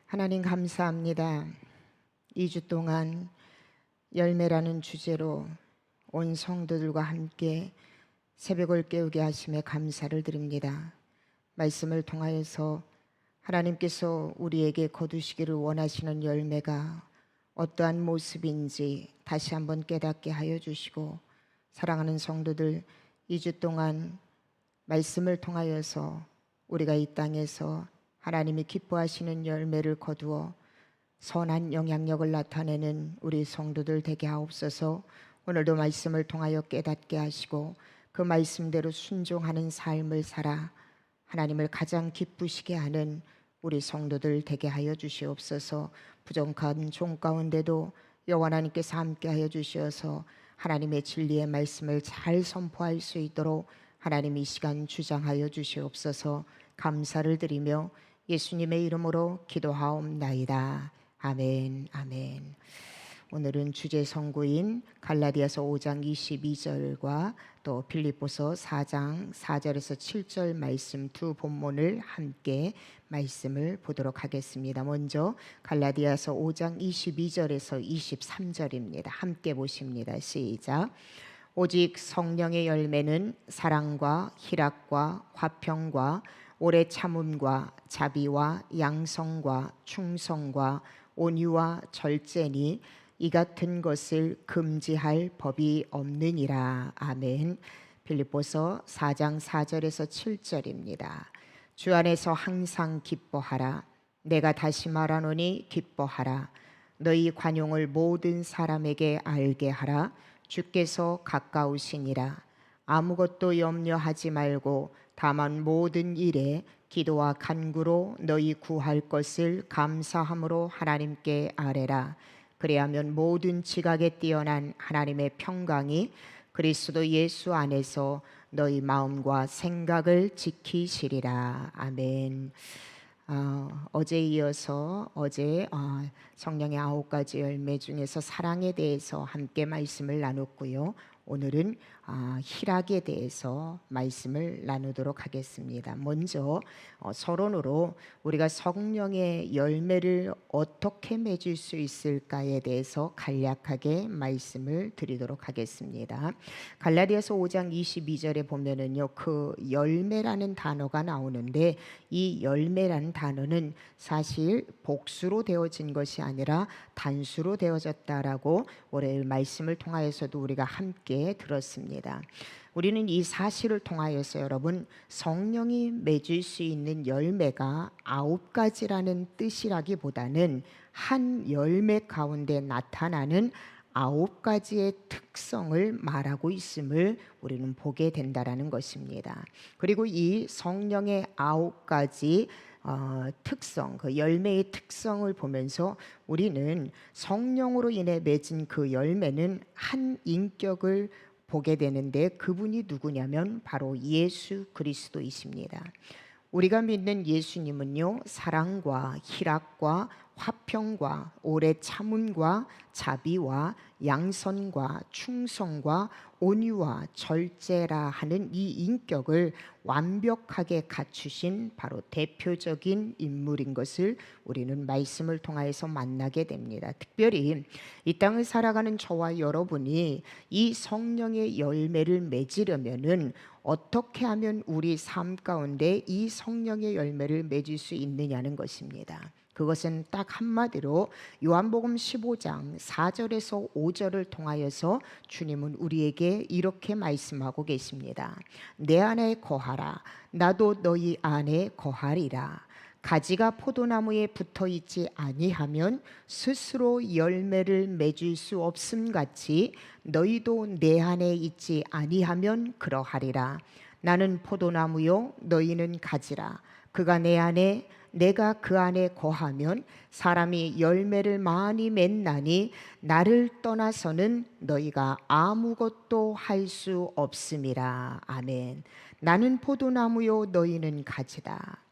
하나님 감사합니다. 2주 동안 열매라는 주제로 온 성도들과 함께 새벽을 깨우게 하심에 감사를 드립니다. 말씀을 통하여서 하나님께서 우리에게 거두시기를 원하시는 열매가 어떠한 모습인지 다시 한번 깨닫게 하여 주시고, 사랑하는 성도들, 2주 동안 말씀을 통하여서 우리가 이 땅에서 하나님이 기뻐하시는 열매를 거두어 선한 영향력을 나타내는 우리 성도들 되게 하옵소서. 오늘도 말씀을 통하여 깨닫게 하시고 그 말씀대로 순종하는 삶을 살아 하나님을 가장 기쁘시게 하는 우리 성도들 되게 하여 주시옵소서. 부족한 종 가운데도 여호와 하나님께서 함께 하여 주시어서 하나님의 진리의 말씀을 잘 선포할 수 있도록 하나님 이 시간 주장하여 주시옵소서. 감사를 드리며 예수님의 이름으로 기도하옵나이다. 아멘, 아멘. 오늘은 주제 선구인 갈라디아서 5장 22절과 또 빌립보서 4장 4절에서 7절 말씀 두 본문을 함께 말씀을 보도록 하겠습니다. 먼저 갈라디아서 5장 22절에서 23절입니다. 함께 보십니다. 시작. 오직 성령의 열매는 사랑과 희락과 화평과 오래 참음과 자비와 양성과 충성과 온유와 절제니 이 같은 것을 금지할 법이 없느니라. 아멘. 빌립보서 4장 4절에서 7절입니다. 주 안에서 항상 기뻐하라. 내가 다시 말하노니 기뻐하라. 너희 관용을 모든 사람에게 알게 하라. 주께서 가까우시니라. 아무것도 염려하지 말고 다만 모든 일에 기도와 간구로 너희 구할 것을 감사함으로 하나님께 아뢰라. 그리하면 모든 지각에 뛰어난 하나님의 평강이 그리스도 예수 안에서 너희 마음과 생각을 지키시리라. 아멘. 어제 이어서 성령의 9가지 열매 중에서 사랑에 대해서 함께 말씀을 나눴고요. 오늘은 희락에 대해서 말씀을 나누도록 하겠습니다. 먼저 서론으로 우리가 성령의 열매를 어떻게 맺을 수 있을까에 대해서 간략하게 말씀을 드리도록 하겠습니다. 갈라디아서 5장 22절에 보면은요, 그 열매라는 단어가 나오는데 이 열매라는 단어는 사실 복수로 되어진 것이 아니라 단수로 되어졌다라고 올해 말씀을 통하여서도 우리가 함께 들었습니다. 우리는 이 사실을 통하여서 여러분, 성령이 맺을 수 있는 열매가 9가지라는 뜻이라기보다는 한 열매 가운데 나타나는 9가지의 특성을 말하고 있음을 우리는 보게 된다라는 것입니다. 그리고 이 성령의 9가지 특성, 그 열매의 특성을 보면서 우리는 성령으로 인해 맺은 그 열매는 한 인격을 보게 되는데, 그분이 누구냐면 바로 예수 그리스도이십니다. 우리가 믿는 예수님은요, 사랑과 희락과 화평과 오래 참음과 자비와 양선과 충성과 온유와 절제라 하는 이 인격을 완벽하게 갖추신 바로 대표적인 인물인 것을 우리는 말씀을 통하여서 만나게 됩니다. 특별히 이 땅을 살아가는 저와 여러분이 이 성령의 열매를 맺으려면은 어떻게 하면 우리 삶 가운데 이 성령의 열매를 맺을 수 있느냐는 것입니다. 그것은 딱 한마디로 요한복음 15장 4절에서 5절을 통하여서 주님은 우리에게 이렇게 말씀하고 계십니다. 내 안에 거하라. 나도 너희 안에 거하리라. 가지가 포도나무에 붙어 있지 아니하면 스스로 열매를 맺을 수 없음 같이 너희도 내 안에 있지 아니하면 그러하리라. 나는 포도나무요 너희는 가지라. 그가 내 안에 내가 그 안에 거하면 사람이 열매를 많이 맺나니 나를 떠나서는 너희가 아무것도 할 수 없음이라. 아멘. 나는 포도나무요 너희는 가지다.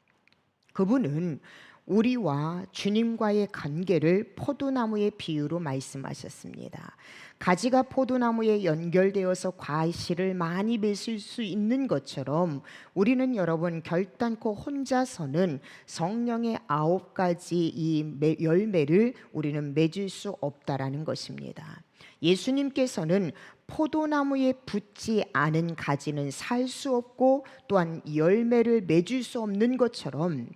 그분은 우리와 주님과의 관계를 포도나무의 비유로 말씀하셨습니다. 가지가 포도나무에 연결되어서 과실을 많이 맺을 수 있는 것처럼 우리는 여러분 결단코 혼자서는 성령의 9가지 이 열매를 우리는 맺을 수 없다라는 것입니다. 예수님께서는 포도나무에 붙지 않은 가지는 살 수 없고 또한 열매를 맺을 수 없는 것처럼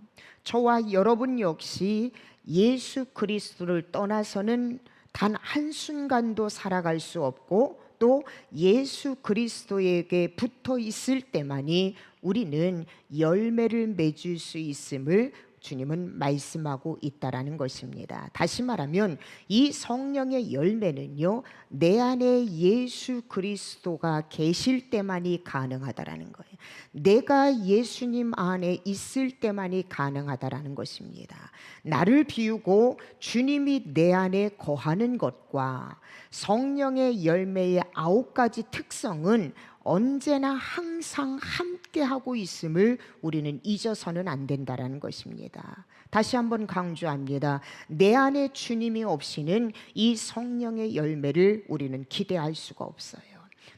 저와 여러분 역시 예수 그리스도를 떠나서는 단 한순간도 살아갈 수 없고 또 예수 그리스도에게 붙어 있을 때만이 우리는 열매를 맺을 수 있음을 주님은 말씀하고 있다라는 것입니다. 다시 말하면 이 성령의 열매는요, 내 안에 예수 그리스도가 계실 때만이 가능하다라는 거예요. 내가 예수님 안에 있을 때만이 가능하다라는 것입니다. 나를 비우고 주님이 내 안에 거하는 것과 성령의 열매의 9가지 특성은 언제나 항상 함께하고 있음을 우리는 잊어서는 안 된다라는 것입니다. 다시 한번 강조합니다. 내 안에 주님이 없이는 이 성령의 열매를 우리는 기대할 수가 없어요.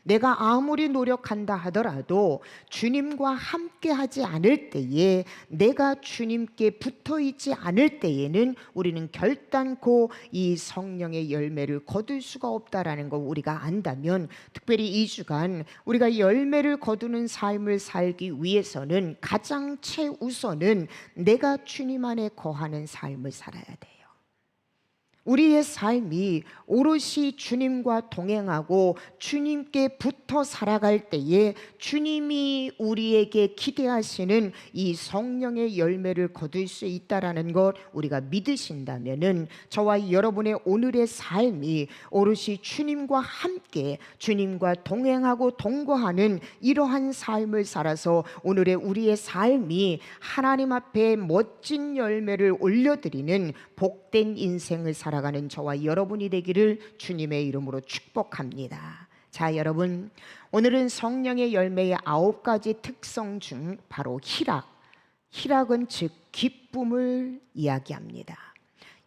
내가 아무리 노력한다 하더라도 주님과 함께하지 않을 때에, 내가 주님께 붙어있지 않을 때에는 우리는 결단코 이 성령의 열매를 거둘 수가 없다라는 걸 우리가 안다면, 특별히 이 주간 우리가 열매를 거두는 삶을 살기 위해서는 가장 최우선은 내가 주님 안에 거하는 삶을 살아야 돼요. 우리의 삶이 오롯이 주님과 동행하고 주님께 붙어 살아갈 때에 주님이 우리에게 기대하시는 이 성령의 열매를 거둘 수 있다라는 것 우리가 믿으신다면은 저와 여러분의 오늘의 삶이 오롯이 주님과 함께 주님과 동행하고 동거하는 이러한 삶을 살아서 오늘의 우리의 삶이 하나님 앞에 멋진 열매를 올려드리는 복된 인생을 살아가는 저와 여러분이 되기를 주님의 이름으로 축복합니다. 자, 여러분, 오늘은 성령의 열매의 9가지 특성 중 바로 희락은 즉 기쁨을 이야기합니다.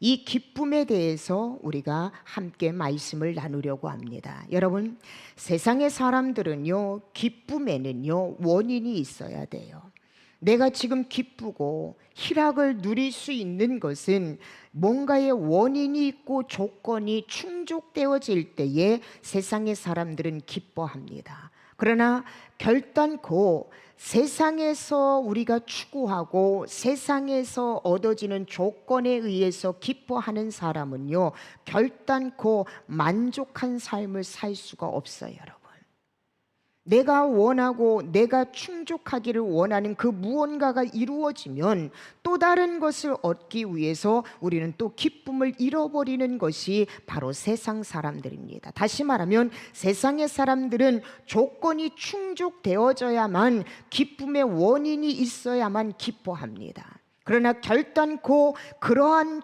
이 기쁨에 대해서 우리가 함께 말씀을 나누려고 합니다. 여러분, 세상의 사람들은요, 기쁨에는요 원인이 있어야 돼요. 내가 지금 기쁘고 희락을 누릴 수 있는 것은 뭔가의 원인이 있고 조건이 충족되어질 때에 세상의 사람들은 기뻐합니다. 그러나 결단코 세상에서 우리가 추구하고 세상에서 얻어지는 조건에 의해서 기뻐하는 사람은요, 결단코 만족한 삶을 살 수가 없어요, 여러분. 내가 원하고 내가 충족하기를 원하는 그 무언가가 이루어지면 또 다른 것을 얻기 위해서 우리는 또 기쁨을 잃어버리는 것이 바로 세상 사람들입니다. 다시 말하면 세상의 사람들은 조건이 충족되어져야만, 기쁨의 원인이 있어야만 기뻐합니다. 그러나 결단코 그러한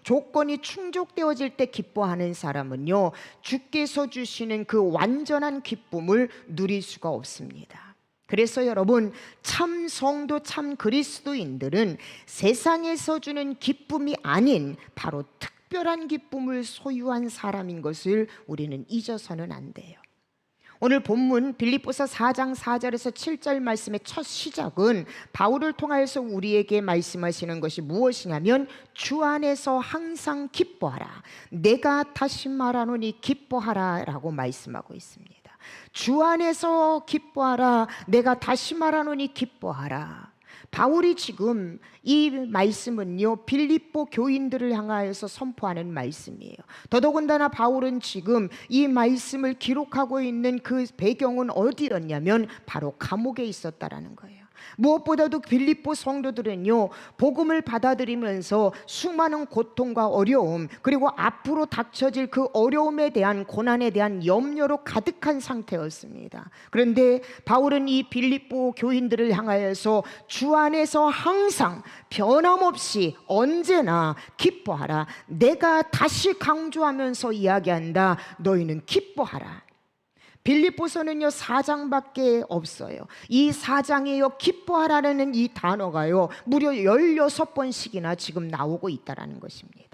조건이 충족되어질 때 기뻐하는 사람은요, 주께서 주시는 그 완전한 기쁨을 누릴 수가 없습니다. 그래서 여러분, 참 성도, 참 그리스도인들은 세상에서 주는 기쁨이 아닌 바로 특별한 기쁨을 소유한 사람인 것을 우리는 잊어서는 안 돼요. 오늘 본문 빌립보서 4장 4절에서 7절 말씀의 첫 시작은 바울을 통하여서 우리에게 말씀하시는 것이 무엇이냐면, 주 안에서 항상 기뻐하라, 내가 다시 말하노니 기뻐하라 라고 말씀하고 있습니다. 주 안에서 기뻐하라, 내가 다시 말하노니 기뻐하라. 바울이 지금 이 말씀은요, 빌립보 교인들을 향하여서 선포하는 말씀이에요. 더더군다나 바울은 지금 이 말씀을 기록하고 있는 그 배경은 어디였냐면 바로 감옥에 있었다라는 거예요. 무엇보다도 빌립보 성도들은요, 복음을 받아들이면서 수많은 고통과 어려움, 그리고 앞으로 닥쳐질 그 어려움에 대한, 고난에 대한 염려로 가득한 상태였습니다. 그런데 바울은 이 빌립보 교인들을 향하여서 주 안에서 항상 변함없이 언제나 기뻐하라, 내가 다시 강조하면서 이야기한다, 너희는 기뻐하라. 빌립보서는요 4장밖에 없어요. 이 4장에요 기뻐하라는 이 단어가요 무려 16번씩이나 지금 나오고 있다는 것입니다.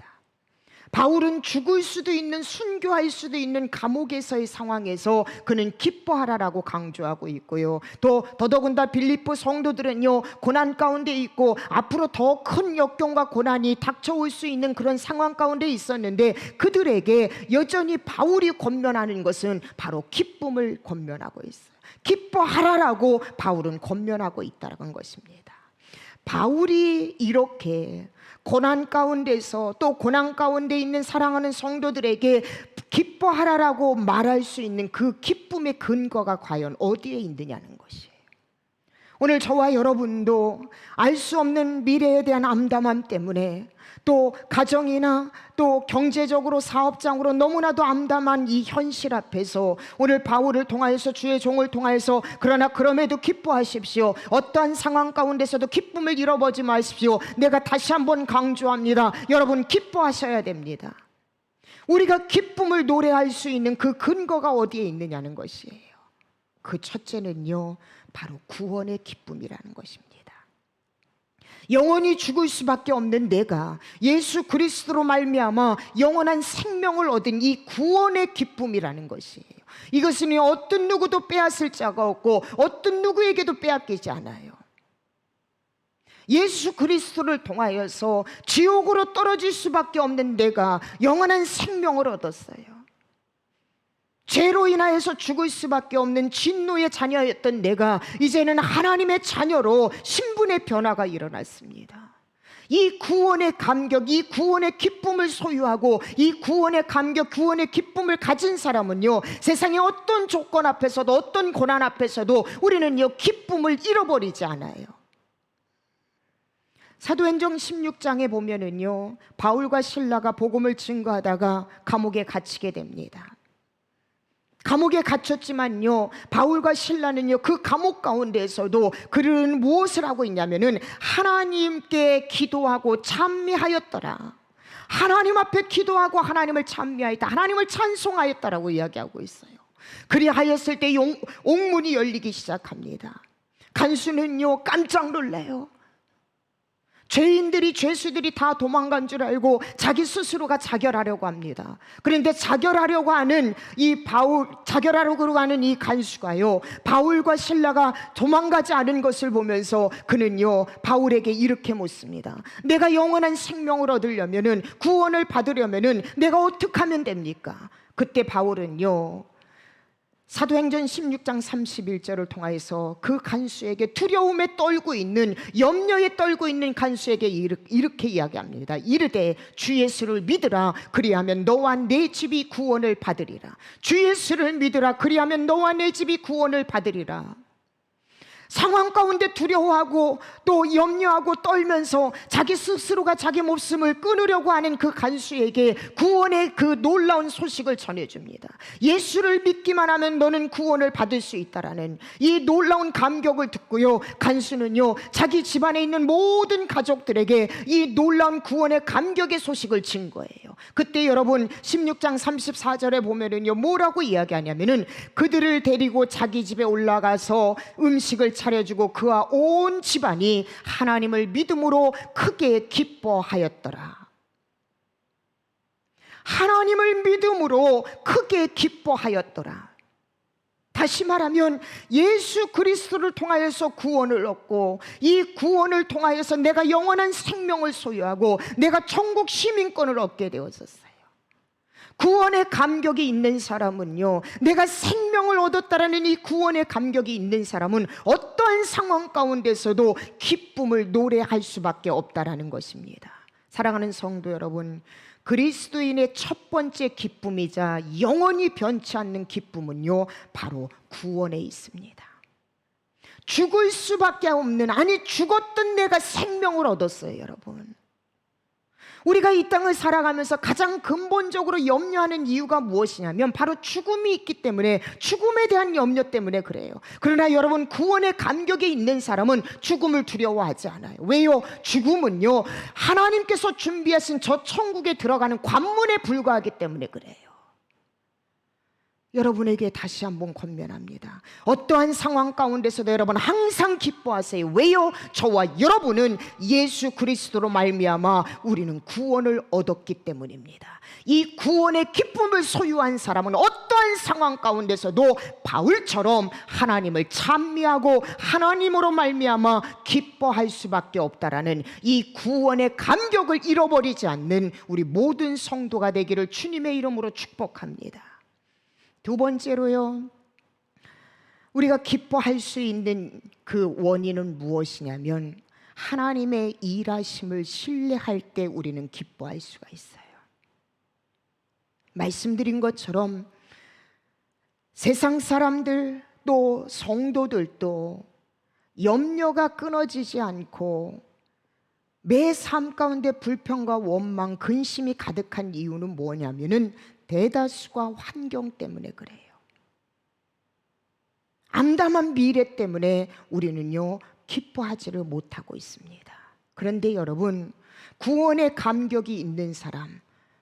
바울은 죽을 수도 있는, 순교할 수도 있는 감옥에서의 상황에서 그는 기뻐하라라고 강조하고 있고요. 또 더더군다나 빌립보 성도들은요 고난 가운데 있고 앞으로 더 큰 역경과 고난이 닥쳐올 수 있는 그런 상황 가운데 있었는데 그들에게 여전히 바울이 권면하는 것은 바로 기쁨을 권면하고 있어요. 기뻐하라라고 바울은 권면하고 있다는 것입니다. 바울이 이렇게 고난 가운데서 또 고난 가운데 있는 사랑하는 성도들에게 기뻐하라라고 말할 수 있는 그 기쁨의 근거가 과연 어디에 있느냐는 것이에요. 오늘 저와 여러분도 알 수 없는 미래에 대한 암담함 때문에 또 가정이나 또 경제적으로 사업장으로 너무나도 암담한 이 현실 앞에서 오늘 바울을 통하여서 주의 종을 통하여서 그러나 그럼에도 기뻐하십시오. 어떠한 상황 가운데서도 기쁨을 잃어버리지 마십시오. 내가 다시 한번 강조합니다. 여러분 기뻐하셔야 됩니다. 우리가 기쁨을 노래할 수 있는 그 근거가 어디에 있느냐는 것이에요. 그 첫째는요 바로 구원의 기쁨이라는 것입니다. 영원히 죽을 수밖에 없는 내가 예수 그리스도로 말미암아 영원한 생명을 얻은 이 구원의 기쁨이라는 것이에요. 이것은 어떤 누구도 빼앗을 자가 없고 어떤 누구에게도 빼앗기지 않아요. 예수 그리스도를 통하여서 지옥으로 떨어질 수밖에 없는 내가 영원한 생명을 얻었어요. 죄로 인하여서 죽을 수밖에 없는 진노의 자녀였던 내가 이제는 하나님의 자녀로 신분의 변화가 일어났습니다. 이 구원의 감격, 이 구원의 기쁨을 소유하고 이 구원의 감격, 구원의 기쁨을 가진 사람은요 세상의 어떤 조건 앞에서도 어떤 고난 앞에서도 우리는요 기쁨을 잃어버리지 않아요. 사도행전 16장에 보면은요 바울과 실라가 복음을 증거하다가 감옥에 갇히게 됩니다. 감옥에 갇혔지만요 바울과 실라는요 그 감옥 가운데에서도 그들은 무엇을 하고 있냐면은 하나님께 기도하고 찬미하였더라. 하나님 앞에 기도하고 하나님을 찬미하였다, 하나님을 찬송하였다라고 이야기하고 있어요. 그리하였을 때 옥문이 열리기 시작합니다. 간수는요 깜짝 놀래요. 죄수들이 다 도망간 줄 알고 자기 스스로가 자결하려고 합니다. 그런데 자결하려고 하는 이 간수가요 바울과 실라가 도망가지 않은 것을 보면서 그는요 바울에게 이렇게 묻습니다. 내가 영원한 생명을 얻으려면은, 구원을 받으려면은 내가 어떻게 하면 됩니까? 그때 바울은요 사도행전 16장 31절을 통하여서 그 간수에게 두려움에 떨고 있는, 염려에 떨고 있는 간수에게 이렇게 이야기합니다. 이르되 주 예수를 믿으라. 그리하면 너와 내 집이 구원을 받으리라. 주 예수를 믿으라. 그리하면 너와 내 집이 구원을 받으리라. 상황 가운데 두려워하고 또 염려하고 떨면서 자기 스스로가 자기 목숨을 끊으려고 하는 그 간수에게 구원의 그 놀라운 소식을 전해줍니다. 예수를 믿기만 하면 너는 구원을 받을 수 있다라는 이 놀라운 감격을 듣고요 간수는요 자기 집안에 있는 모든 가족들에게 이 놀라운 구원의 감격의 소식을 증거해요. 그때 여러분 16장 34절에 보면은요 뭐라고 이야기하냐면은 그들을 데리고 자기 집에 올라가서 음식을 차려주고 그와 온 집안이 하나님을 믿음으로 크게 기뻐하였더라. 하나님을 믿음으로 크게 기뻐하였더라. 다시 말하면 예수 그리스도를 통하여서 구원을 얻고 이 구원을 통하여서 내가 영원한 생명을 소유하고 내가 천국 시민권을 얻게 되었었어요. 구원의 감격이 있는 사람은요 내가 생명을 얻었다라는 이 구원의 감격이 있는 사람은 어떠한 상황 가운데서도 기쁨을 노래할 수밖에 없다라는 것입니다. 사랑하는 성도 여러분, 그리스도인의 첫 번째 기쁨이자 영원히 변치 않는 기쁨은요 바로 구원에 있습니다. 죽을 수밖에 없는, 아니 죽었던 내가 생명을 얻었어요. 여러분, 우리가 이 땅을 살아가면서 가장 근본적으로 염려하는 이유가 무엇이냐면 바로 죽음이 있기 때문에, 죽음에 대한 염려 때문에 그래요. 그러나 여러분, 구원의 감격에 있는 사람은 죽음을 두려워하지 않아요. 왜요? 죽음은요 하나님께서 준비하신 저 천국에 들어가는 관문에 불과하기 때문에 그래요. 여러분에게 다시 한번 권면합니다. 어떠한 상황 가운데서도 여러분 항상 기뻐하세요. 왜요? 저와 여러분은 예수 그리스도로 말미암아 우리는 구원을 얻었기 때문입니다. 이 구원의 기쁨을 소유한 사람은 어떠한 상황 가운데서도 바울처럼 하나님을 찬미하고 하나님으로 말미암아 기뻐할 수밖에 없다라는 이 구원의 감격을 잃어버리지 않는 우리 모든 성도가 되기를 주님의 이름으로 축복합니다. 두 번째로요, 우리가 기뻐할 수 있는 그 원인은 무엇이냐면 하나님의 일하심을 신뢰할 때 우리는 기뻐할 수가 있어요. 말씀드린 것처럼 세상 사람들 또 성도들도 염려가 끊어지지 않고 매 삶 가운데 불평과 원망, 근심이 가득한 이유는 뭐냐면은 대다수가 환경 때문에 그래요. 암담한 미래 때문에 우리는요 기뻐하지를 못하고 있습니다. 그런데 여러분, 구원의 감격이 있는 사람,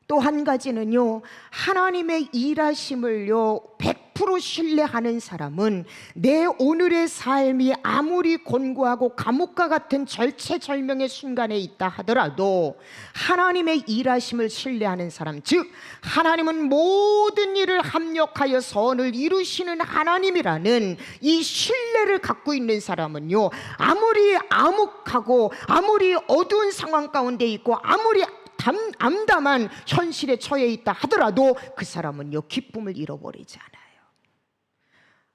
또 한 가지는요, 하나님의 일하심을요 100% 신뢰하는 사람은 내 오늘의 삶이 아무리 곤고하고 감옥과 같은 절체절명의 순간에 있다 하더라도 하나님의 일하심을 신뢰하는 사람, 즉 하나님은 모든 일을 합력하여 선을 이루시는 하나님이라는 이 신뢰를 갖고 있는 사람은요, 아무리 암흑하고 아무리 어두운 상황 가운데 있고 아무리 암담한 현실에 처해 있다 하더라도 그 사람은요 기쁨을 잃어버리지 않아요.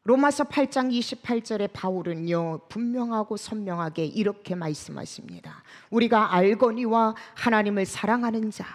로마서 8장 28절에 바울은요 분명하고 선명하게 이렇게 말씀하십니다. 우리가 알거니와 하나님을 사랑하는 자,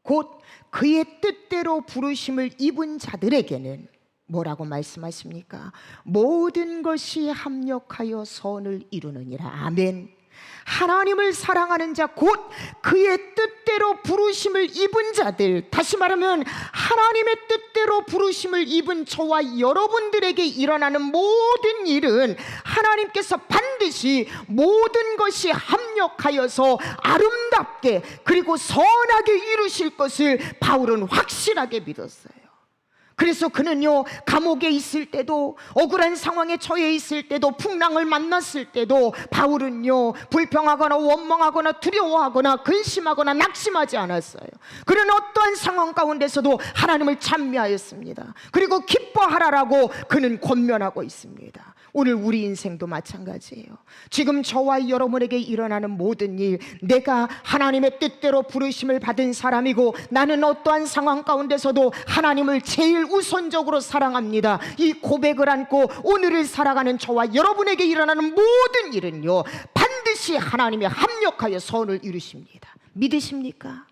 곧 그의 뜻대로 부르심을 입은 자들에게는 뭐라고 말씀하십니까? 모든 것이 합력하여 선을 이루느니라. 아멘. 하나님을 사랑하는 자, 곧 그의 뜻대로 부르심을 입은 자들, 다시 말하면 하나님의 뜻대로 부르심을 입은 저와 여러분들에게 일어나는 모든 일은 하나님께서 반드시 모든 것이 합력하여서 아름답게 그리고 선하게 이루실 것을 바울은 확실하게 믿었어요. 그래서 그는요 감옥에 있을 때도, 억울한 상황에 처해 있을 때도, 풍랑을 만났을 때도 바울은요 불평하거나 원망하거나 두려워하거나 근심하거나 낙심하지 않았어요. 그는 어떠한 상황 가운데서도 하나님을 찬미하였습니다. 그리고 기뻐하라라고 그는 권면하고 있습니다. 오늘 우리 인생도 마찬가지예요. 지금 저와 여러분에게 일어나는 모든 일, 내가 하나님의 뜻대로 부르심을 받은 사람이고 나는 어떠한 상황 가운데서도 하나님을 제일 우선적으로 사랑합니다, 이 고백을 안고 오늘을 살아가는 저와 여러분에게 일어나는 모든 일은요 반드시 하나님이 합력하여 선을 이루십니다. 믿으십니까?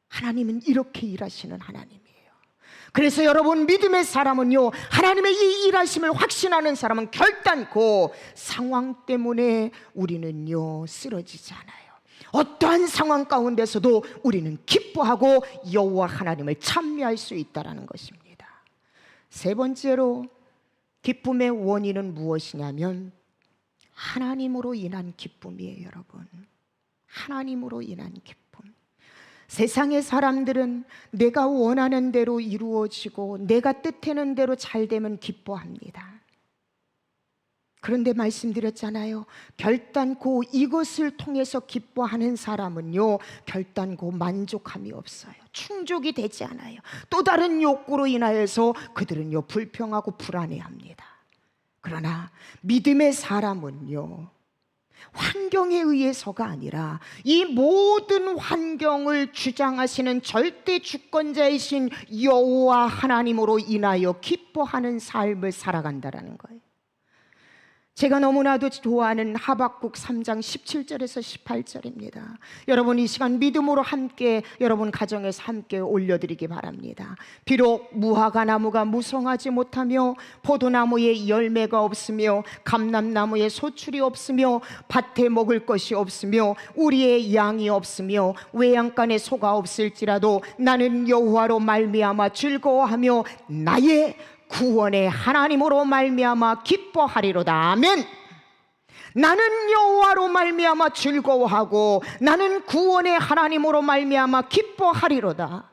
하나님은 이렇게 일하시는 하나님이에요. 그래서 여러분, 믿음의 사람은요 하나님의 이 일하심을 확신하는 사람은 결단코 상황 때문에 우리는요 쓰러지지 않아요. 어떠한 상황 가운데서도 우리는 기뻐하고 여호와 하나님을 찬미할 수 있다는 것입니다. 세 번째로 기쁨의 원인은 무엇이냐면 하나님으로 인한 기쁨이에요. 여러분, 하나님으로 인한 기쁨. 세상의 사람들은 내가 원하는 대로 이루어지고 내가 뜻하는 대로 잘 되면 기뻐합니다. 그런데 말씀드렸잖아요, 결단코 이것을 통해서 기뻐하는 사람은요 결단코 만족함이 없어요. 충족이 되지 않아요. 또 다른 욕구로 인하여서 그들은요 불평하고 불안해합니다. 그러나 믿음의 사람은요 환경에 의해서가 아니라 이 모든 환경을 주장하시는 절대 주권자이신 여호와 하나님으로 인하여 기뻐하는 삶을 살아간다는 거예요. 제가 너무나도 좋아하는 하박국 3장 17절에서 18절입니다. 여러분, 이 시간 믿음으로 함께 여러분 가정에서 함께 올려드리기 바랍니다. 비록 무화과 나무가 무성하지 못하며 포도나무에 열매가 없으며 감람나무에 소출이 없으며 밭에 먹을 것이 없으며 우리의 양이 없으며 외양간에 소가 없을지라도 나는 여호와로 말미암아 즐거워하며 나의 구원의 하나님으로 말미암아 기뻐하리로다. 아멘. 나는 여호와로 말미암아 즐거워하고 나는 구원의 하나님으로 말미암아 기뻐하리로다.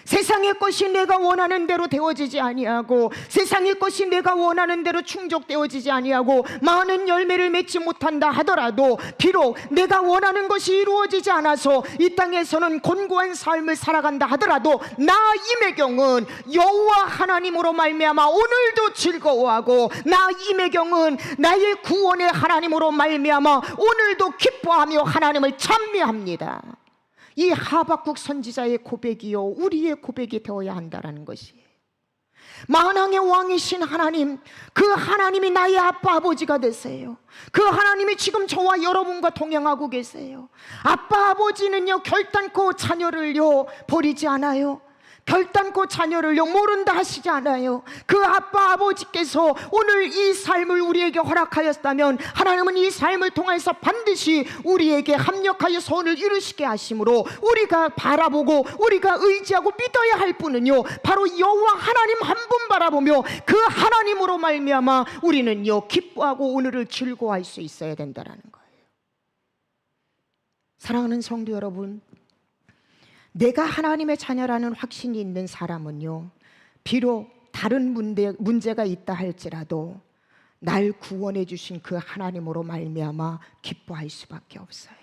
세상의 것이 내가 원하는 대로 되어지지 아니하고, 세상의 것이 내가 원하는 대로 충족되어지지 아니하고, 많은 열매를 맺지 못한다 하더라도, 비록 내가 원하는 것이 이루어지지 않아서 이 땅에서는 곤고한 삶을 살아간다 하더라도, 나 임의경은 여호와 하나님으로 말미암아 오늘도 즐거워하고, 나 임의경은 나의 구원의 하나님으로 말미암아 오늘도 기뻐하며 하나님을 찬미합니다. 이 하박국 선지자의 고백이요, 우리의 고백이 되어야 한다는 것이에요. 만왕의 왕이신 하나님, 그 하나님이 나의 아빠 아버지가 되세요. 그 하나님이 지금 저와 여러분과 동행하고 계세요. 아빠 아버지는요, 결단코 자녀를요 버리지 않아요. 결단코 자녀를요 모른다 하시지 않아요. 그 아빠 아버지께서 오늘 이 삶을 우리에게 허락하였다면, 하나님은 이 삶을 통해서 반드시 우리에게 합력하여 선을 이루시게 하심으로, 우리가 바라보고 우리가 의지하고 믿어야 할 분은요 바로 여호와 하나님 한 분 바라보며 그 하나님으로 말미암아 우리는요 기뻐하고 오늘을 즐거워할 수 있어야 된다는 거예요. 사랑하는 성도 여러분, 내가 하나님의 자녀라는 확신이 있는 사람은요, 비록 다른 문제가 있다 할지라도 날 구원해 주신 그 하나님으로 말미암아 기뻐할 수밖에 없어요.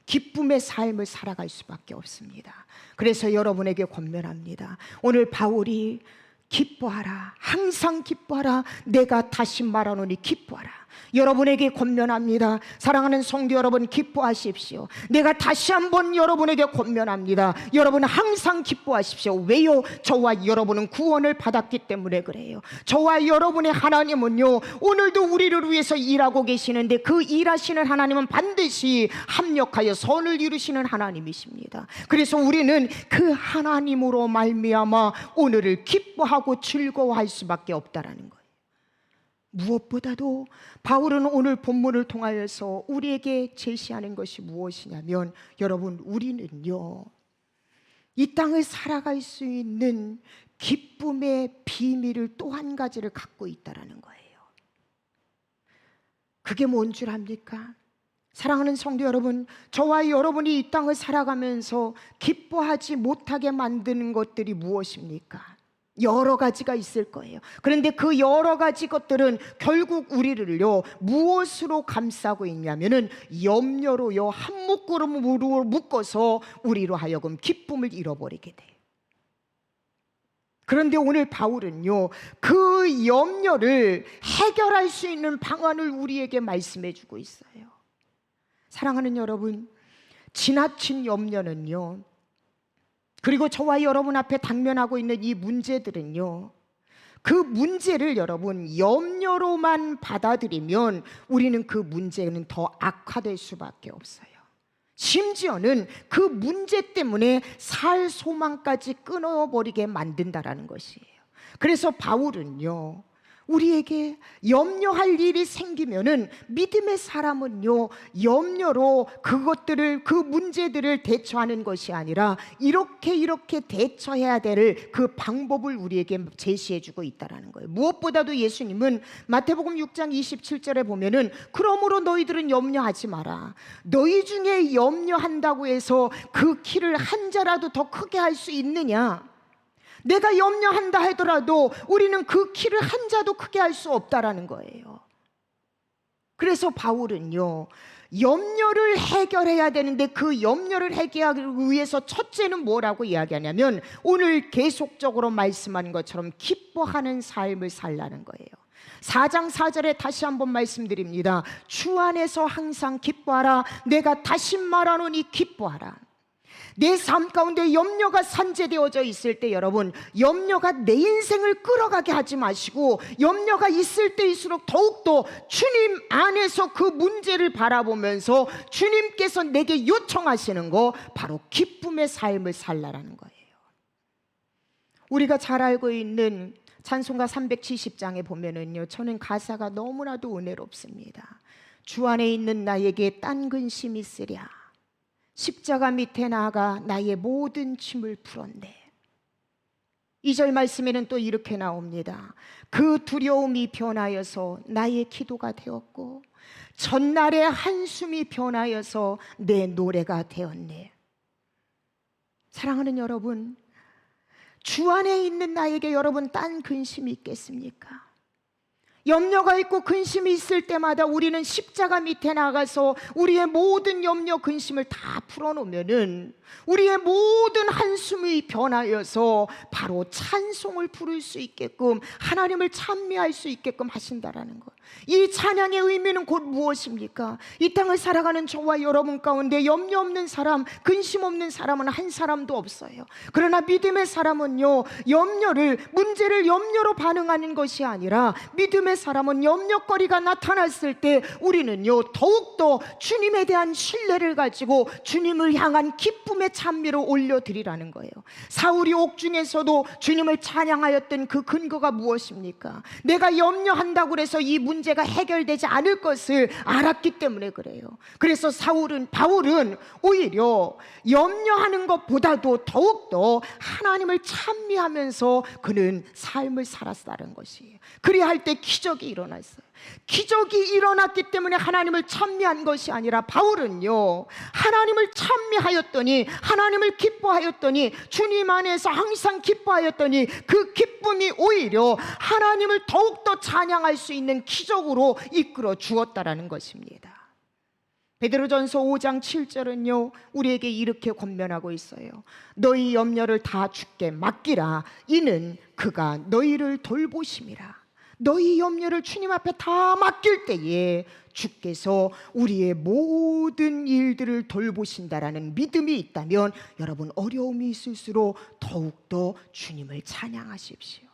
기쁨의 삶을 살아갈 수밖에 없습니다. 그래서 여러분에게 권면합니다. 오늘 바울이 기뻐하라, 항상 기뻐하라, 내가 다시 말하노니 기뻐하라, 여러분에게 권면합니다. 사랑하는 성도 여러분, 기뻐하십시오. 내가 다시 한번 여러분에게 권면합니다. 여러분 항상 기뻐하십시오. 왜요? 저와 여러분은 구원을 받았기 때문에 그래요. 저와 여러분의 하나님은요 오늘도 우리를 위해서 일하고 계시는데, 그 일하시는 하나님은 반드시 합력하여 선을 이루시는 하나님이십니다. 그래서 우리는 그 하나님으로 말미암아 오늘을 기뻐하고 즐거워할 수밖에 없다라는 거예요. 무엇보다도 바울은 오늘 본문을 통하여서 우리에게 제시하는 것이 무엇이냐면, 여러분, 우리는요 이 땅을 살아갈 수 있는 기쁨의 비밀을 또 한 가지를 갖고 있다라는 거예요. 그게 뭔 줄 압니까? 사랑하는 성도 여러분, 저와 여러분이 이 땅을 살아가면서 기뻐하지 못하게 만드는 것들이 무엇입니까? 여러 가지가 있을 거예요. 그런데 그 여러 가지 것들은 결국 우리를요 무엇으로 감싸고 있냐면은 염려로요, 한 묶음으로 묶어서 우리로 하여금 기쁨을 잃어버리게 돼요. 그런데 오늘 바울은요 그 염려를 해결할 수 있는 방안을 우리에게 말씀해 주고 있어요. 사랑하는 여러분, 지나친 염려는요, 그리고 저와 여러분 앞에 당면하고 있는 이 문제들은요, 그 문제를 여러분 염려로만 받아들이면 우리는 그 문제는 더 악화될 수밖에 없어요. 심지어는 그 문제 때문에 살 소망까지 끊어버리게 만든다라는 것이에요. 그래서 바울은요 우리에게 염려할 일이 생기면은, 믿음의 사람은요 염려로 그것들을, 그 문제들을 대처하는 것이 아니라 이렇게 대처해야 될 그 방법을 우리에게 제시해 주고 있다라는 거예요. 무엇보다도 예수님은 마태복음 6장 27절에 보면은, 그러므로 너희들은 염려하지 마라. 너희 중에 염려한다고 해서 그 키를 한 자라도 더 크게 할 수 있느냐? 내가 염려한다 하더라도 우리는 그 키를 한 자도 크게 할 수 없다라는 거예요. 그래서 바울은요 염려를 해결해야 되는데, 그 염려를 해결하기 위해서 첫째는 뭐라고 이야기하냐면, 오늘 계속적으로 말씀한 것처럼 기뻐하는 삶을 살라는 거예요. 4장 4절에 다시 한번 말씀드립니다. 주 안에서 항상 기뻐하라, 내가 다시 말하노니 기뻐하라. 내 삶 가운데 염려가 산재되어져 있을 때, 여러분, 염려가 내 인생을 끌어가게 하지 마시고, 염려가 있을 때일수록 더욱더 주님 안에서 그 문제를 바라보면서 주님께서 내게 요청하시는 거, 바로 기쁨의 삶을 살라라는 거예요. 우리가 잘 알고 있는 찬송가 370장에 보면은요, 저는 가사가 너무나도 은혜롭습니다. 주 안에 있는 나에게 딴 근심이 있으랴, 십자가 밑에 나아가 나의 모든 짐을 풀었네. 2절 말씀에는 또 이렇게 나옵니다. 그 두려움이 변하여서 나의 기도가 되었고, 전날의 한숨이 변하여서 내 노래가 되었네. 사랑하는 여러분, 주 안에 있는 나에게 여러분 딴 근심이 있겠습니까? 염려가 있고 근심이 있을 때마다 우리는 십자가 밑에 나가서 우리의 모든 염려 근심을 다 풀어놓으면은 우리의 모든 한숨이 변하여서 바로 찬송을 부를 수 있게끔, 하나님을 찬미할 수 있게끔 하신다라는 것. 이 찬양의 의미는 곧 무엇입니까? 이 땅을 살아가는 저와 여러분 가운데 염려 없는 사람, 근심 없는 사람은 한 사람도 없어요. 그러나 믿음의 사람은요, 문제를 염려로 반응하는 것이 아니라, 믿음의 사람은 염려거리가 나타났을 때 우리는요 더욱더 주님에 대한 신뢰를 가지고 주님을 향한 기쁨의 찬미로 올려드리라는 거예요. 사울이 옥중에서도 주님을 찬양하였던 그 근거가 무엇입니까? 내가 염려한다고 해서 이 문제가 해결되지 않을 것을 알았기 때문에 그래요. 그래서 바울은 오히려 염려하는 것보다도 더욱더 하나님을 찬미하면서 그는 삶을 살았다는 것이에요. 그리할 때 기적이 일어났어요. 기적이 일어났기 때문에 하나님을 찬미한 것이 아니라, 바울은요 하나님을 찬미하였더니, 하나님을 기뻐하였더니, 주님 안에서 항상 기뻐하였더니 그 기쁨이 오히려 하나님을 더욱더 찬양할 수 있는 기적으로 이끌어 주었다라는 것입니다. 베드로전서 5장 7절은요 우리에게 이렇게 권면하고 있어요. 너희 염려를 다 주께 맡기라. 이는 그가 너희를 돌보심이라. 너희 염려를 주님 앞에 다 맡길 때에 주께서 우리의 모든 일들을 돌보신다라는 믿음이 있다면, 여러분 어려움이 있을수록 더욱더 주님을 찬양하십시오.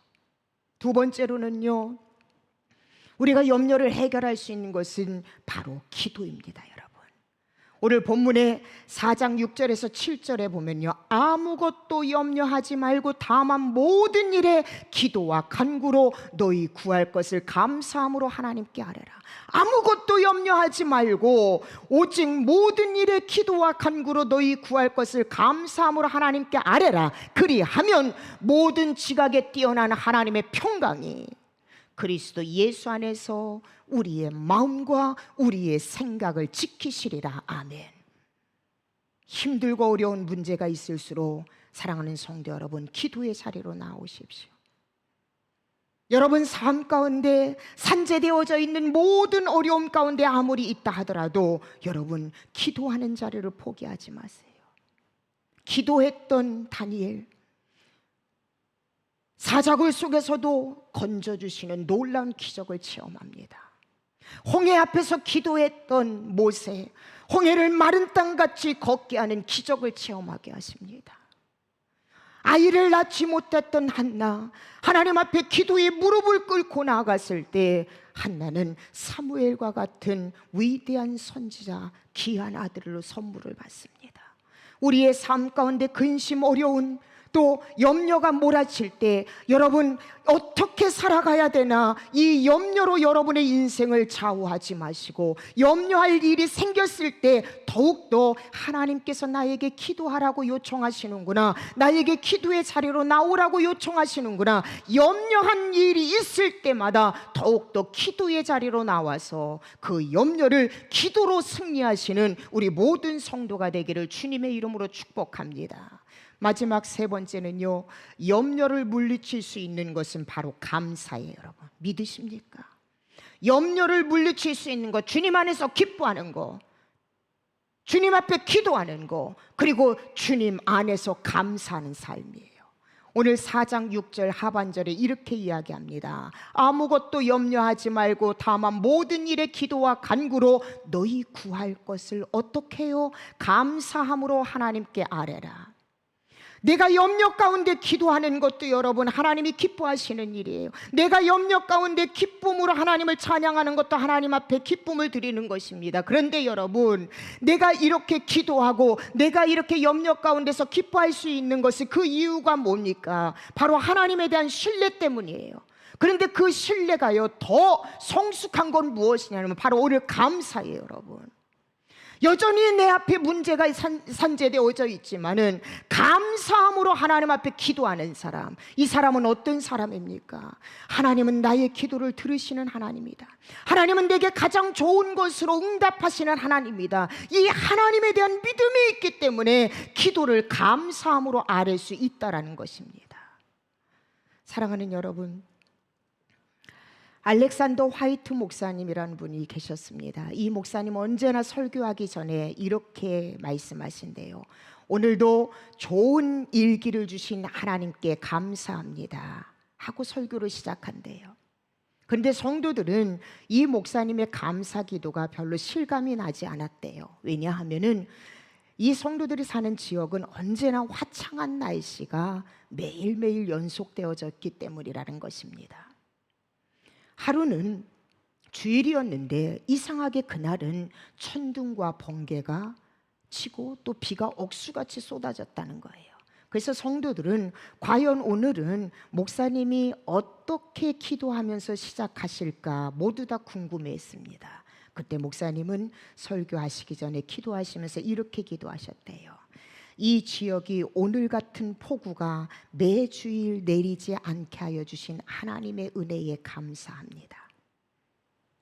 두 번째로는요, 우리가 염려를 해결할 수 있는 것은 바로 기도입니다. 여러분, 오늘 본문의 4장 6절에서 7절에 보면요, 아무것도 염려하지 말고 다만 모든 일에 기도와 간구로 너희 구할 것을 감사함으로 하나님께 아뢰라. 아무것도 염려하지 말고 오직 모든 일에 기도와 간구로 너희 구할 것을 감사함으로 하나님께 아뢰라. 그리하면 모든 지각에 뛰어난 하나님의 평강이 그리스도 예수 안에서 우리의 마음과 우리의 생각을 지키시리라. 아멘. 힘들고 어려운 문제가 있을수록 사랑하는 성도 여러분, 기도의 자리로 나오십시오. 여러분 삶 가운데 산재되어져 있는 모든 어려움 가운데 아무리 있다 하더라도 여러분 기도하는 자리를 포기하지 마세요. 기도했던 다니엘, 사자굴 속에서도 건져주시는 놀라운 기적을 체험합니다. 홍해 앞에서 기도했던 모세, 홍해를 마른 땅같이 걷게 하는 기적을 체험하게 하십니다. 아이를 낳지 못했던 한나, 하나님 앞에 기도의 무릎을 꿇고 나아갔을 때 한나는 사무엘과 같은 위대한 선지자, 귀한 아들로 선물을 받습니다. 우리의 삶 가운데 근심, 어려운, 또 염려가 몰아칠 때 여러분 어떻게 살아가야 되나, 이 염려로 여러분의 인생을 좌우하지 마시고, 염려할 일이 생겼을 때 더욱더 하나님께서 나에게 기도하라고 요청하시는구나, 나에게 기도의 자리로 나오라고 요청하시는구나, 염려한 일이 있을 때마다 더욱더 기도의 자리로 나와서 그 염려를 기도로 승리하시는 우리 모든 성도가 되기를 주님의 이름으로 축복합니다. 마지막 세 번째는요, 염려를 물리칠 수 있는 것은 바로 감사예요. 여러분 믿으십니까? 염려를 물리칠 수 있는 것, 주님 안에서 기뻐하는 것, 주님 앞에 기도하는 것, 그리고 주님 안에서 감사하는 삶이에요. 오늘 4장 6절 하반절에 이렇게 이야기합니다. 아무것도 염려하지 말고 다만 모든 일에 기도와 간구로 너희 구할 것을 어떻게 해요? 감사함으로 하나님께 아뢰라. 내가 염려 가운데 기도하는 것도 여러분 하나님이 기뻐하시는 일이에요. 내가 염려 가운데 기쁨으로 하나님을 찬양하는 것도 하나님 앞에 기쁨을 드리는 것입니다. 그런데 여러분, 내가 이렇게 기도하고 내가 이렇게 염려 가운데서 기뻐할 수 있는 것이, 그 이유가 뭡니까? 바로 하나님에 대한 신뢰 때문이에요. 그런데 그 신뢰가요 더 성숙한 건 무엇이냐면 바로 오늘 감사예요. 여러분, 여전히 내 앞에 문제가 산재되어져 있지만은 감사함으로 하나님 앞에 기도하는 사람, 이 사람은 어떤 사람입니까? 하나님은 나의 기도를 들으시는 하나님이다. 하나님은 내게 가장 좋은 것으로 응답하시는 하나님이다. 이 하나님에 대한 믿음이 있기 때문에 기도를 감사함으로 아뢰 수 있다라는 것입니다. 사랑하는 여러분, 알렉산더 화이트 목사님이라는 분이 계셨습니다. 이 목사님 언제나 설교하기 전에 이렇게 말씀하신대요. 오늘도 좋은 일기를 주신 하나님께 감사합니다 하고 설교를 시작한대요. 그런데 성도들은 이 목사님의 감사 기도가 별로 실감이 나지 않았대요. 왜냐하면은 이 성도들이 사는 지역은 언제나 화창한 날씨가 매일매일 연속되어졌기 때문이라는 것입니다. 하루는 주일이었는데 이상하게 그날은 천둥과 번개가 치고 또 비가 억수같이 쏟아졌다는 거예요. 그래서 성도들은 과연 오늘은 목사님이 어떻게 기도하면서 시작하실까 모두 다 궁금해했습니다. 그때 목사님은 설교하시기 전에 기도하시면서 이렇게 기도하셨대요. 이 지역이 오늘 같은 폭우가 매주일 내리지 않게 하여 주신 하나님의 은혜에 감사합니다.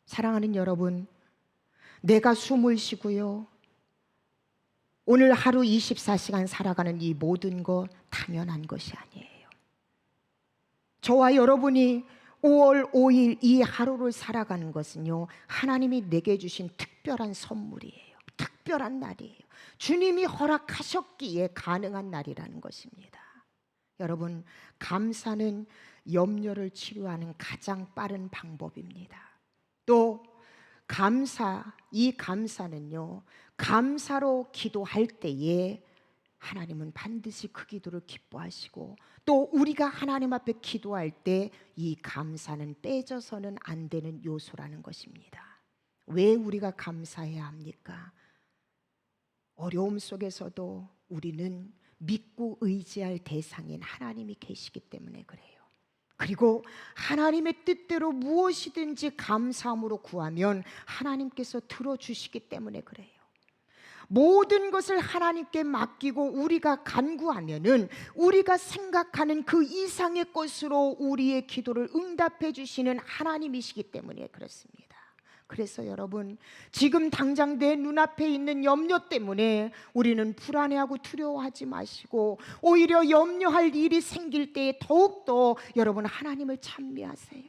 사랑하는 여러분, 내가 숨을 쉬고요, 오늘 하루 24시간 살아가는 이 모든 것 당연한 것이 아니에요. 저와 여러분이 5월 5일 이 하루를 살아가는 것은요, 하나님이 내게 주신 특별한 선물이에요. 특별한 날이에요. 주님이 허락하셨기에 가능한 날이라는 것입니다. 여러분, 감사는 염려를 치료하는 가장 빠른 방법입니다. 또 이 감사는요, 감사로 기도할 때에 하나님은 반드시 그 기도를 기뻐하시고, 또 우리가 하나님 앞에 기도할 때 이 감사는 빼져서는 안 되는 요소라는 것입니다. 왜 우리가 감사해야 합니까? 어려움 속에서도 우리는 믿고 의지할 대상인 하나님이 계시기 때문에 그래요. 그리고 하나님의 뜻대로 무엇이든지 감사함으로 구하면 하나님께서 들어주시기 때문에 그래요. 모든 것을 하나님께 맡기고 우리가 간구하면은 우리가 생각하는 그 이상의 것으로 우리의 기도를 응답해 주시는 하나님이시기 때문에 그렇습니다. 그래서 여러분, 지금 당장 내 눈앞에 있는 염려 때문에 우리는 불안해하고 두려워하지 마시고, 오히려 염려할 일이 생길 때에 더욱더 여러분 하나님을 찬미하세요.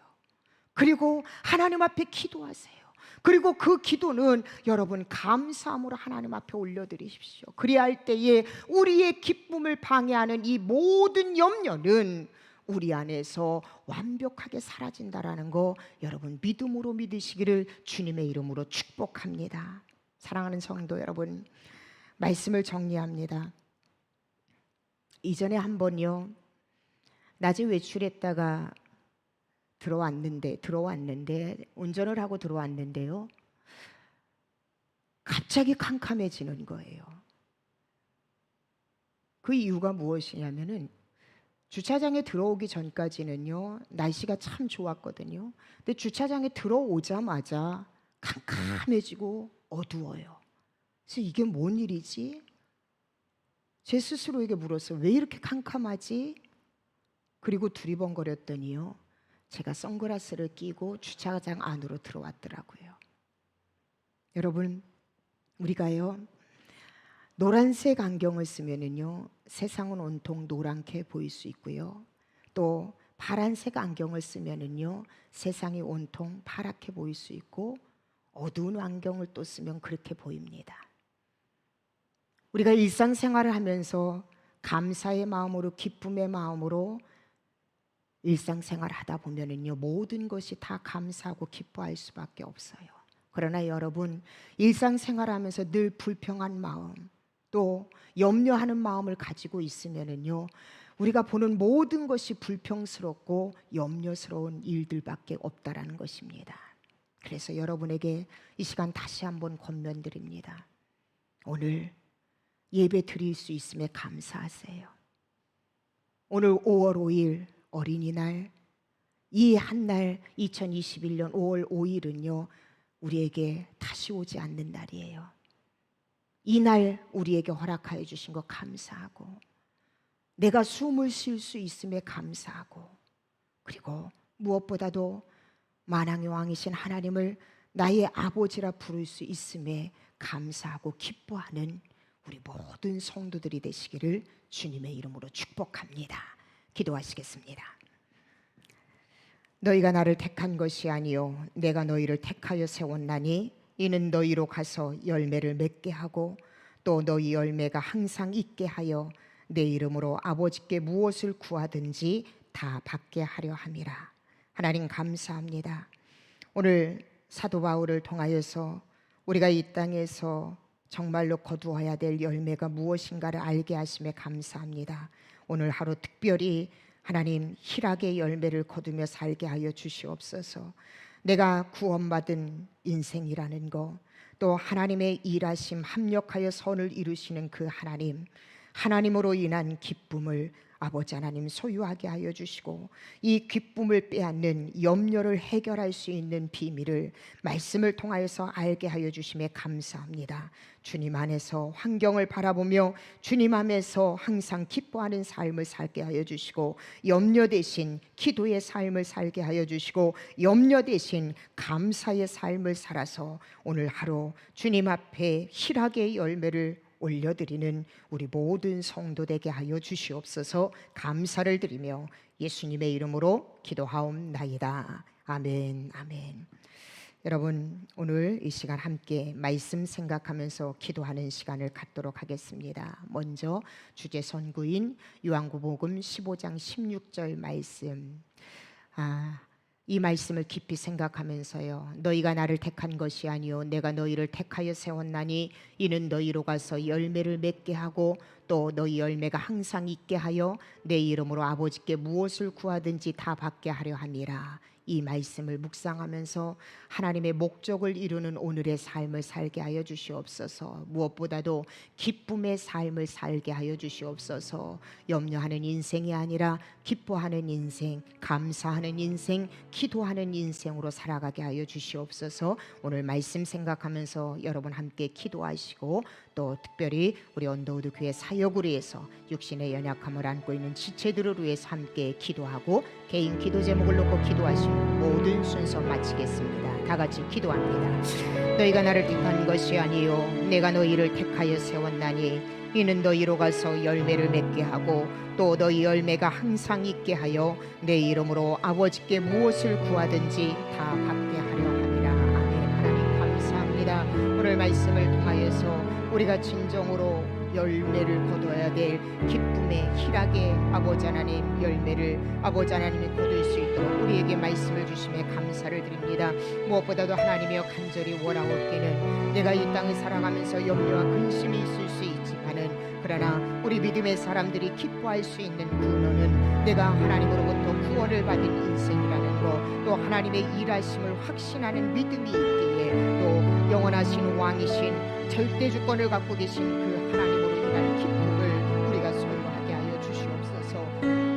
그리고 하나님 앞에 기도하세요. 그리고 그 기도는 여러분 감사함으로 하나님 앞에 올려드리십시오. 그래야 할 때에 우리의 기쁨을 방해하는 이 모든 염려는 우리 안에서 완벽하게 사라진다라는 거 여러분 믿음으로 믿으시기를 주님의 이름으로 축복합니다. 사랑하는 성도 여러분, 말씀을 정리합니다. 이전에 한 번요, 낮에 외출했다가 들어왔는데 운전을 하고 들어왔는데요, 갑자기 캄캄해지는 거예요. 그 이유가 무엇이냐면은 주차장에 들어오기 전까지는요 날씨가 참 좋았거든요. 근데 주차장에 들어오자마자 캄캄해지고 어두워요. 그래서 이게 뭔 일이지? 제 스스로에게 물었어요. 왜 이렇게 캄캄하지? 그리고 두리번거렸더니요, 제가 선글라스를 끼고 주차장 안으로 들어왔더라고요. 여러분, 우리가요 노란색 안경을 쓰면은요 세상은 온통 노랗게 보일 수 있고요, 또 파란색 안경을 쓰면은요 세상이 온통 파랗게 보일 수 있고, 어두운 안경을 또 쓰면 그렇게 보입니다. 우리가 일상생활을 하면서 감사의 마음으로, 기쁨의 마음으로 일상생활 하다 보면은요 모든 것이 다 감사하고 기뻐할 수밖에 없어요. 그러나 여러분, 일상생활하면서 늘 불평한 마음, 또 염려하는 마음을 가지고 있으면은요 우리가 보는 모든 것이 불평스럽고 염려스러운 일들밖에 없다라는 것입니다. 그래서 여러분에게 이 시간 다시 한번 권면드립니다. 오늘 예배 드릴 수 있음에 감사하세요. 오늘 5월 5일 어린이날, 이 한날 2021년 5월 5일은요 우리에게 다시 오지 않는 날이에요. 이날 우리에게 허락하여 주신 것 감사하고, 내가 숨을 쉴 수 있음에 감사하고, 그리고 무엇보다도 만왕의 왕이신 하나님을 나의 아버지라 부를 수 있음에 감사하고 기뻐하는 우리 모든 성도들이 되시기를 주님의 이름으로 축복합니다. 기도하시겠습니다. 너희가 나를 택한 것이 아니요 내가 너희를 택하여 세웠나니 이는 너희로 가서 열매를 맺게 하고 또 너희 열매가 항상 있게 하여 내 이름으로 아버지께 무엇을 구하든지 다 받게 하려 함이라. 하나님 감사합니다. 오늘 사도 바울을 통하여서 우리가 이 땅에서 정말로 거두어야 될 열매가 무엇인가를 알게 하심에 감사합니다. 오늘 하루 특별히 하나님 희락의 열매를 거두며 살게 하여 주시옵소서. 내가 구원받은 인생이라는 것, 또 하나님의 일하심 합력하여 선을 이루시는 그 하나님, 하나님으로 인한 기쁨을 아버지 하나님 소유하게 하여 주시고 이 기쁨을 빼앗는 염려를 해결할 수 있는 비밀을 말씀을 통하여서 알게 하여 주심에 감사합니다. 주님 안에서 환경을 바라보며 주님 안에서 항상 기뻐하는 삶을 살게 하여 주시고 염려 대신 기도의 삶을 살게 하여 주시고 염려 대신 감사의 삶을 살아서 오늘 하루 주님 앞에 희락의 열매를 올려드리는 우리 모든 성도 되게 하여 주시옵소서. 감사를 드리며 예수님의 이름으로 기도하옵나이다. 아멘. 아멘. 여러분, 오늘 이 시간 함께 말씀 생각하면서 기도하는 시간을 갖도록 하겠습니다. 먼저 주제 선구인 요한복음 15장 16절 말씀, 이 말씀을 깊이 생각하면서요, 너희가 나를 택한 것이 아니요 내가 너희를 택하여 세웠나니 이는 너희로 가서 열매를 맺게 하고 또 너희 열매가 항상 있게 하여 내 이름으로 아버지께 무엇을 구하든지 다 받게 하려 함이라. 이 말씀을 묵상하면서 하나님의 목적을 이루는 오늘의 삶을 살게 하여 주시옵소서. 무엇보다도 기쁨의 삶을 살게 하여 주시옵소서. 염려하는 인생이 아니라 기뻐하는 인생, 감사하는 인생, 기도하는 인생으로 살아가게 하여 주시옵소서. 오늘 말씀 생각하면서 여러분 함께 기도하시고 또 특별히 우리 언더우드 교회 사역을 위해서 육신의 연약함을 안고 있는 지체들을 위해서 함께 기도하고 개인 기도 제목을 놓고 기도하시고 모든 순서 마치겠습니다. 다 같이 기도합니다. 너희가 나를 택한 것이 아니요 내가 너희를 택하여 세웠나니 이는 너희로 가서 열매를 맺게 하고 또 너희 열매가 항상 있게 하여 내 이름으로 아버지께 무엇을 구하든지 다 받게 하려 함이라. 아멘. 하나님 감사합니다. 오늘 말씀을 통하여서 우리가 진정으로 열매를 거둬야 될 기쁨의 희락의 아버지 하나님 열매를 아버지 하나님이 거둘 수 있도록 우리에게 말씀을 주심에 감사를 드립니다. 무엇보다도 하나님이여 간절히 원하옵기는 내가 이 땅을 살아가면서 염려와 근심이 있을 수 있지만은 그러나 우리 믿음의 사람들이 기뻐할 수 있는 근원은 내가 하나님으로부터 구원을 받은 인생이라는 것, 또 하나님의 일하심을 확신하는 믿음이 있기에 또 영원하신 왕이신 절대 주권을 갖고 계신 그 하나님으로 인한 기쁨을 우리가 소유하게 하여 주시옵소서.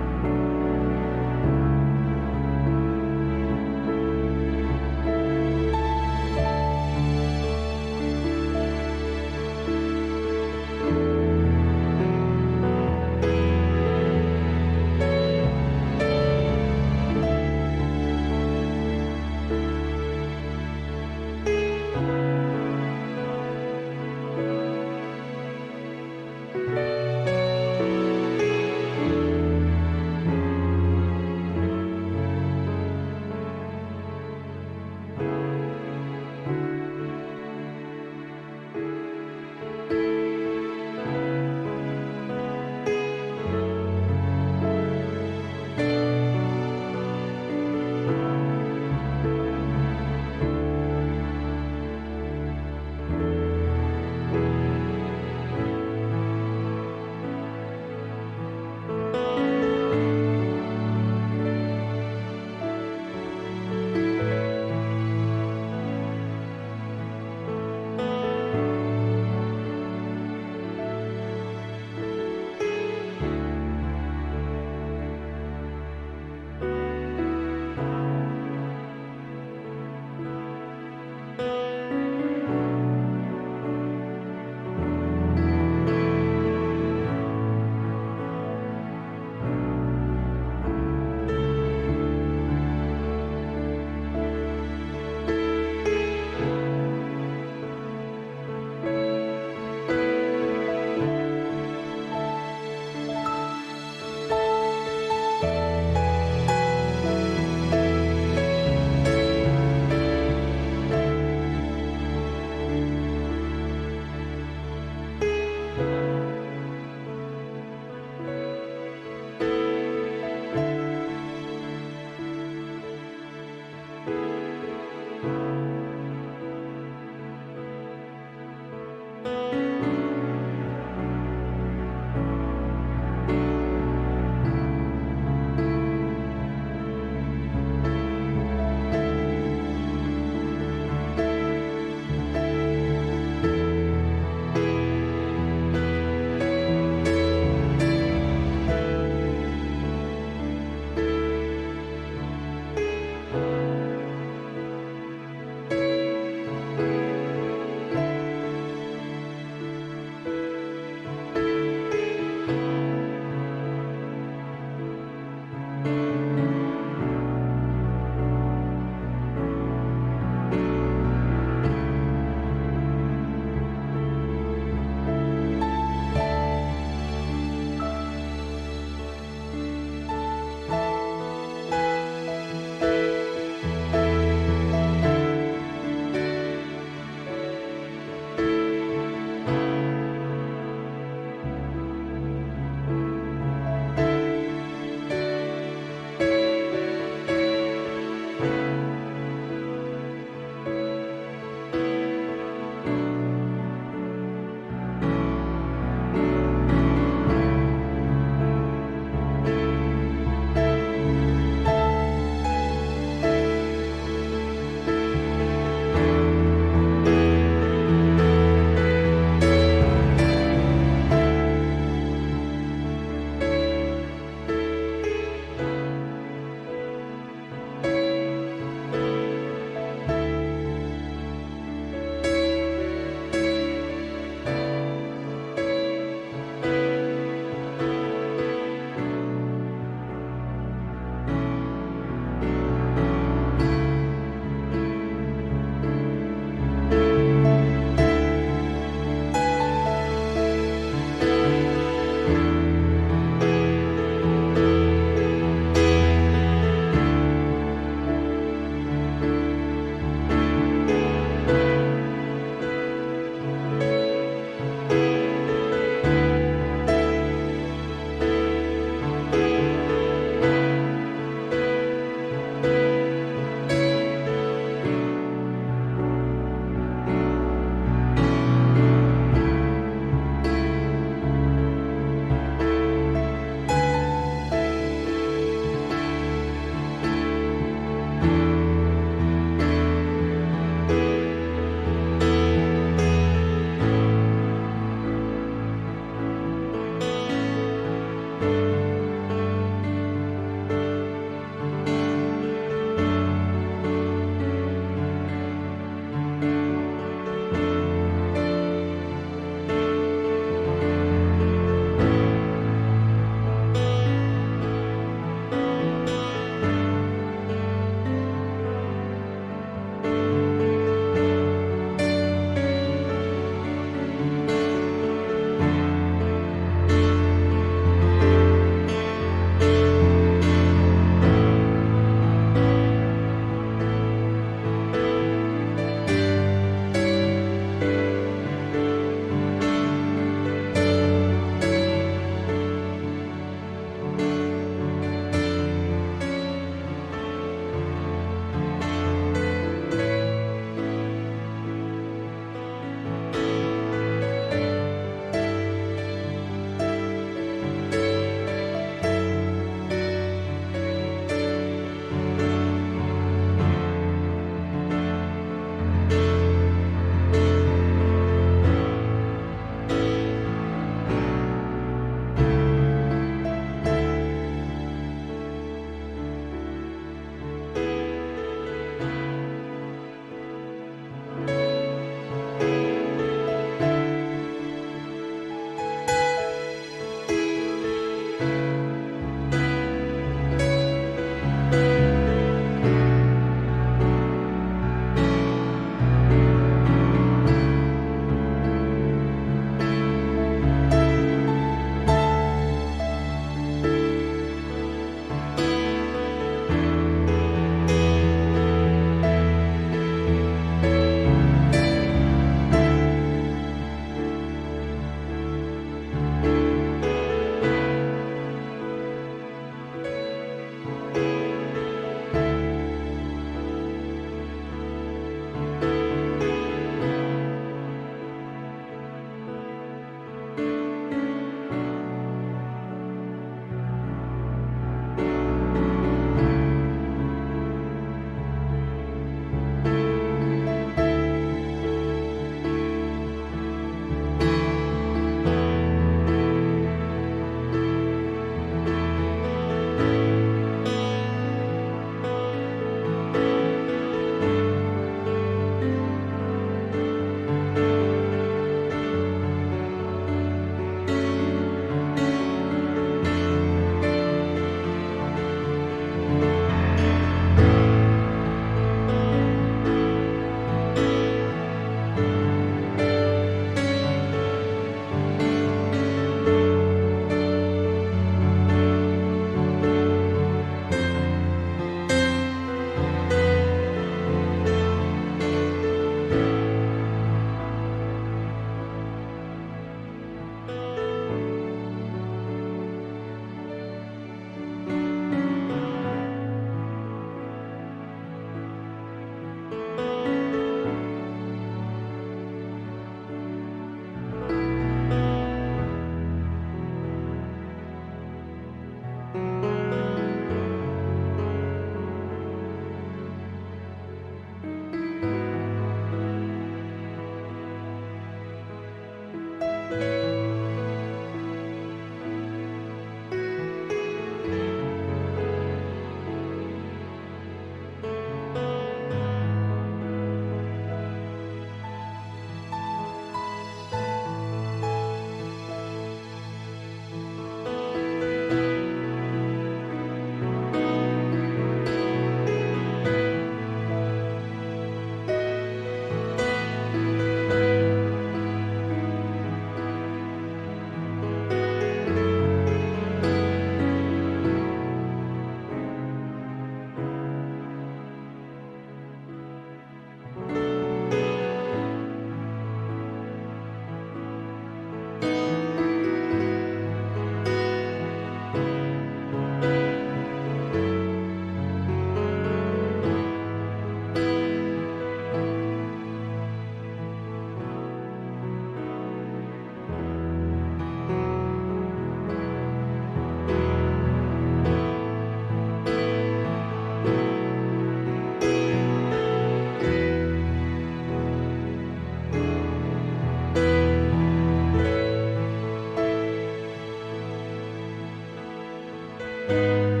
주